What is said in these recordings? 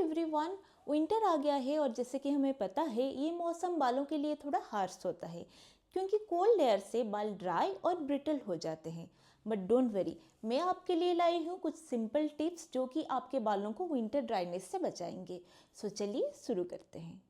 Everyone. Winter आ गया है और जैसे कि हमें पता है ये मौसम बालों के लिए थोड़ा हार्श होता है क्योंकि कोल्ड एयर से बाल ड्राई और ब्रिटल हो जाते हैं। बट डोंट वरी, मैं आपके लिए लाई हूँ कुछ सिंपल टिप्स जो कि आपके बालों को विंटर ड्राइनेस से बचाएंगे। सो चलिए शुरू करते हैं।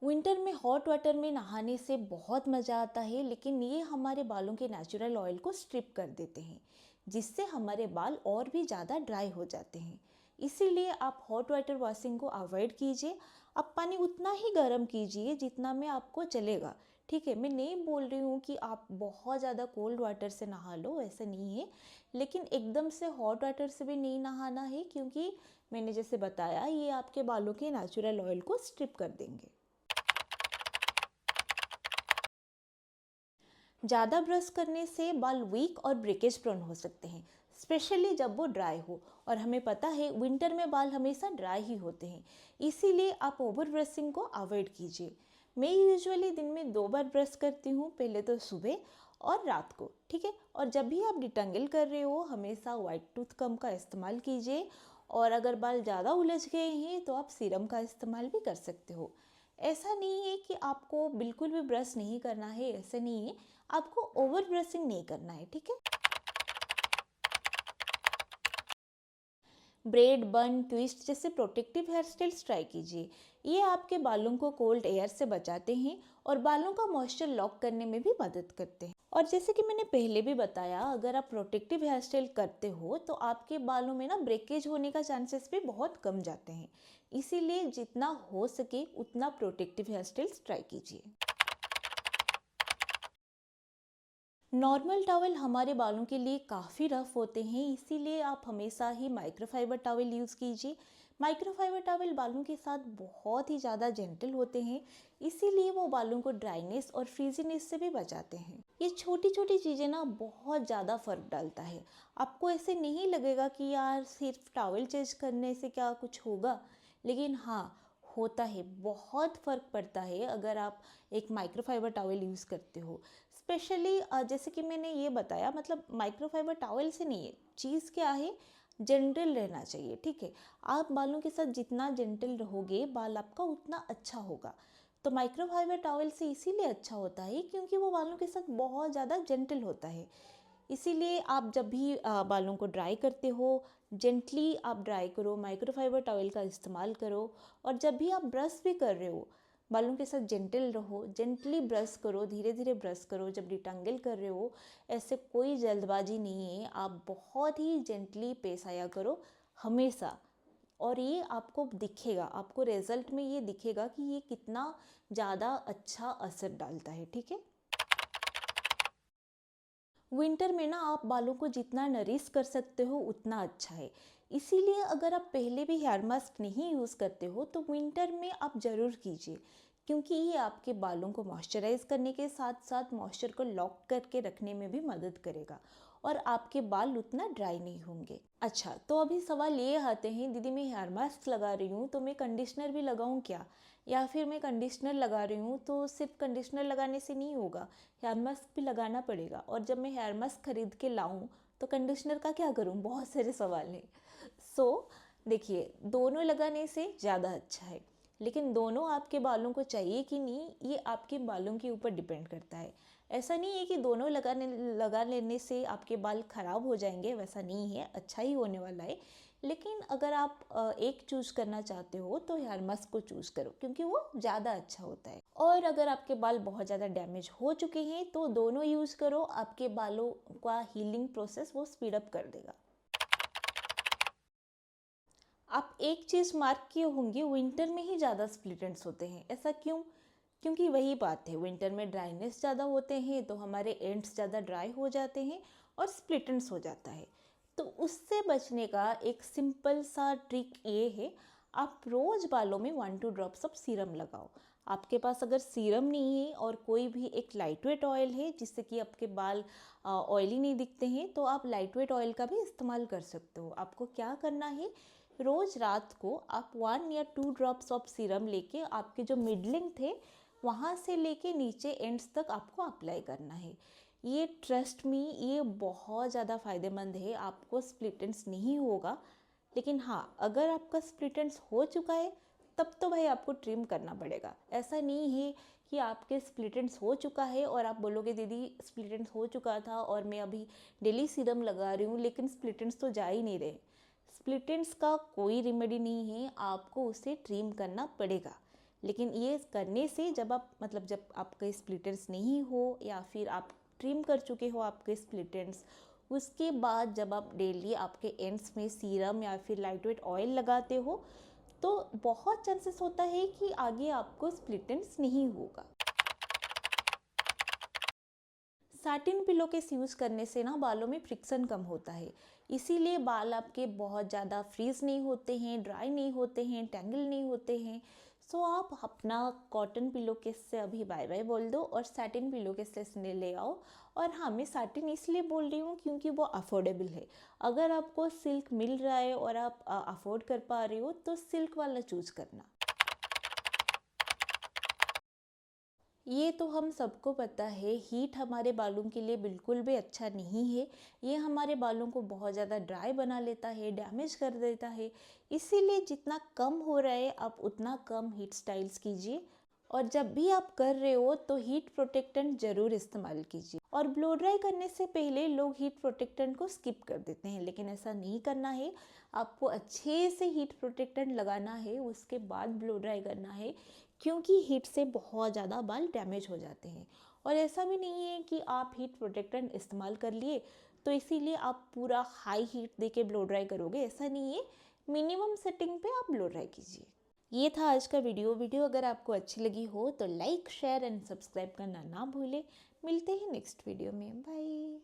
विंटर में हॉट वाटर में नहाने से बहुत मज़ा आता है, लेकिन ये हमारे बालों के नेचुरल ऑयल को स्ट्रिप कर देते हैं जिससे हमारे बाल और भी ज़्यादा ड्राई हो जाते हैं। इसीलिए आप हॉट वाटर वॉशिंग को अवॉइड कीजिए। आप पानी उतना ही गर्म कीजिए जितना में आपको चलेगा। ठीक है, मैं नहीं बोल रही हूँ कि आप बहुत ज़्यादा कोल्ड वाटर से नहा लो, ऐसा नहीं है। लेकिन एकदम से हॉट वाटर से भी नहीं नहाना है क्योंकि मैंने जैसे बताया ये आपके बालों के नेचुरल ऑयल को स्ट्रिप कर देंगे। ज़्यादा ब्रश करने से बाल वीक और ब्रेकेज प्रोन हो सकते हैं, स्पेशली जब वो ड्राई हो। और हमें पता है विंटर में बाल हमेशा ड्राई ही होते हैं, इसीलिए आप ओवर ब्रशिंग को अवॉइड कीजिए। मैं यूजुअली दिन में 2 बार ब्रश करती हूँ, पहले तो सुबह और रात को। ठीक है, और जब भी आप डिटंगल कर रहे हो हमेशा वाइट टूथ कम का इस्तेमाल कीजिए। और अगर बाल ज़्यादा उलझ गए हैं तो आप सीरम का इस्तेमाल भी कर सकते हो। ऐसा नहीं है कि आपको बिल्कुल भी ब्रश नहीं करना है, ऐसा नहीं है। आपको ओवर ब्रशिंग नहीं करना है। ठीक है, ब्रेड, बन, ट्विस्ट जैसे प्रोटेक्टिव हेयर स्टाइल्स ट्राई कीजिए। ये आपके बालों को कोल्ड एयर से बचाते हैं और बालों का मॉइस्चर लॉक करने में भी मदद करते हैं। और जैसे कि मैंने पहले भी बताया, अगर आप प्रोटेक्टिव हेयर स्टाइल करते हो तो आपके बालों में ना ब्रेकेज होने का चांसेस भी बहुत कम जाते हैं। इसीलिए जितना हो सके उतना प्रोटेक्टिव हेयर स्टाइल्स ट्राई कीजिए। नॉर्मल टॉवल हमारे बालों के लिए काफ़ी रफ होते हैं, इसीलिए आप हमेशा ही माइक्रोफाइबर टॉवल यूज़ कीजिए। माइक्रोफाइबर टॉवल बालों के साथ बहुत ही ज़्यादा जेंटल होते हैं, इसीलिए वो बालों को ड्राइनेस और फ्रीजीनेस से भी बचाते हैं। ये छोटी छोटी चीज़ें ना बहुत ज़्यादा फ़र्क डालता है। आपको ऐसे नहीं लगेगा कि यार सिर्फ टॉवल चेंज करने से क्या कुछ होगा, लेकिन हाँ, होता है। बहुत फ़र्क पड़ता है अगर आप एक माइक्रोफाइबर टॉवल यूज़ करते हो। स्पेशली जैसे कि मैंने ये बताया, मतलब माइक्रोफाइबर टॉवल से नहीं है, चीज़ क्या है, जेंटल रहना चाहिए। ठीक है, आप बालों के साथ जितना जेंटल रहोगे बाल आपका उतना अच्छा होगा। तो माइक्रोफाइबर टॉवल से इसीलिए अच्छा होता है क्योंकि वो बालों के साथ बहुत ज़्यादा जेंटल होता है। इसीलिए आप जब भी बालों को ड्राई करते हो, जेंटली आप ड्राई करो, माइक्रोफाइबर टॉवल का इस्तेमाल करो। और जब भी आप ब्रश भी कर रहे हो बालों के साथ जेंटल रहो, जेंटली ब्रश करो, धीरे धीरे ब्रश करो। जब डिटंगल कर रहे हो ऐसे कोई जल्दबाजी नहीं है, आप बहुत ही जेंटली पेश आया करो हमेशा। और ये आपको दिखेगा, आपको रिजल्ट में ये दिखेगा कि ये कितना ज़्यादा अच्छा असर डालता है। ठीक है, विंटर में ना आप बालों को जितना नरिश कर सकते हो उतना अच्छा है। इसीलिए अगर आप पहले भी हेयर मास्क नहीं यूज़ करते हो तो विंटर में आप ज़रूर कीजिए, क्योंकि ये आपके बालों को मॉइस्चराइज करने के साथ साथ मॉइस्चर को लॉक करके रखने में भी मदद करेगा और आपके बाल उतना ड्राई नहीं होंगे। अच्छा, तो अभी सवाल ये आते हैं, दीदी मैं हेयर मास्क लगा रही हूँ तो मैं कंडीशनर भी लगाऊँ क्या, या फिर मैं कंडीशनर लगा रही हूँ तो सिर्फ कंडीशनर लगाने से नहीं होगा, हेयर मास्क भी लगाना पड़ेगा। और जब मैं हेयर मास्क खरीद के लाऊं तो कंडीशनर का क्या करूं, बहुत सारे सवाल हैं। देखिए, दोनों लगाने से ज़्यादा अच्छा है, लेकिन दोनों आपके बालों को चाहिए कि नहीं ये आपके बालों के ऊपर डिपेंड करता है। ऐसा नहीं है कि दोनों लगा लेने से आपके बाल ख़राब हो जाएंगे, वैसा नहीं है, अच्छा ही होने वाला है। लेकिन अगर आप एक चूज़ करना चाहते हो तो हेयर मास्क को चूज़ करो क्योंकि वो ज़्यादा अच्छा होता है। और अगर आपके बाल बहुत ज़्यादा डैमेज हो चुके हैं तो दोनों यूज़ करो, आपके बालों का हीलिंग प्रोसेस वो स्पीड अप कर देगा। आप एक चीज़ मार्क किए होंगे, विंटर में ही ज़्यादा स्प्लिट एंड्स होते हैं। ऐसा क्यों? क्योंकि वही बात है, विंटर में ड्राइनेस ज़्यादा होते हैं तो हमारे एंड्स ज़्यादा ड्राई हो जाते हैं और स्प्लिट एंड्स हो जाता है। तो उससे बचने का एक सिंपल सा ट्रिक ये है, आप रोज़ बालों में 1-2 ड्रॉप्स ऑफ सीरम लगाओ। आपके पास अगर सीरम नहीं है और कोई भी एक लाइट वेट ऑयल है जिससे कि आपके बाल ऑयली नहीं दिखते हैं, तो आप लाइट वेट ऑयल का भी इस्तेमाल कर सकते हो। आपको क्या करना है, रोज़ रात को आप 1 या 2 ड्रॉप्स ऑफ सीरम लेके आपके जो मिडलिंग थे वहाँ से लेके नीचे एंड्स तक आपको अप्लाई करना है। ये ट्रस्ट मी, ये बहुत ज़्यादा फ़ायदेमंद है, आपको स्प्लिट एंड्स नहीं होगा। लेकिन हाँ, अगर आपका स्प्लिट एंड्स हो चुका है तब तो भाई आपको ट्रिम करना पड़ेगा। ऐसा नहीं है कि आपके स्प्लिट एंड्स हो चुका है और आप बोलोगे दीदी स्प्लिट एंड्स हो चुका था और मैं अभी डेली सीरम लगा रही हूँ लेकिन स्प्लिट एंड्स तो जा ही नहीं रहे। स्प्लिट एंड्स का कोई रेमेडी नहीं है, आपको उसे ट्रिम करना पड़ेगा। लेकिन ये करने से जब आप मतलब जब आपके स्प्लिट एंड्स नहीं हो या फिर आप ट्रिम कर चुके हो आपके स्प्लिट एंड्स, उसके बाद जब आप डेली आपके एंड्स में सीरम या फिर लाइट वेट ऑयल लगाते हो तो बहुत चांसेस होता है कि आगे आपको स्प्लिट एंड्स नहीं होगा। सैटिन पिलो केस यूज़ करने से ना बालों में फ्रिक्शन कम होता है, इसीलिए बाल आपके बहुत ज़्यादा फ्रीज नहीं होते हैं, ड्राई नहीं होते हैं, टैंगल नहीं होते हैं। सो आप अपना कॉटन पिलो केस से अभी बाय बाय बोल दो और सैटिन पिलो केस से ले आओ। और हाँ, मैं सैटिन इसलिए बोल रही हूँ क्योंकि वो अफोर्डेबल है। अगर आपको सिल्क मिल रहा है और आप अफोर्ड कर पा रहे हो तो सिल्क वाला चूज़ करना। ये तो हम सबको पता है, हीट हमारे बालों के लिए बिल्कुल भी अच्छा नहीं है। ये हमारे बालों को बहुत ज़्यादा ड्राई बना लेता है, डैमेज कर देता है। इसीलिए जितना कम हो रहा है आप उतना कम हीट स्टाइल्स कीजिए। और जब भी आप कर रहे हो तो हीट प्रोटेक्टेंट ज़रूर इस्तेमाल कीजिए। और ब्लो ड्राई करने से पहले लोग हीट प्रोटेक्टेंट को स्किप कर देते हैं, लेकिन ऐसा नहीं करना है। आपको अच्छे से हीट प्रोटेक्टेंट लगाना है, उसके बाद ब्लो ड्राई करना है, क्योंकि हीट से बहुत ज़्यादा बाल डैमेज हो जाते हैं। और ऐसा भी नहीं है कि आप हीट प्रोटेक्टेंट इस्तेमाल कर लिए तो इसीलिए आप पूरा हाई हीट दे के ब्लो ड्राई करोगे, ऐसा नहीं है। मिनिमम सेटिंग पे आप ब्लो ड्राई कीजिए। ये था आज का वीडियो अगर आपको अच्छी लगी हो तो लाइक शेयर एंड सब्सक्राइब करना ना भूलें। मिलते हैं नेक्स्ट वीडियो में, बाय।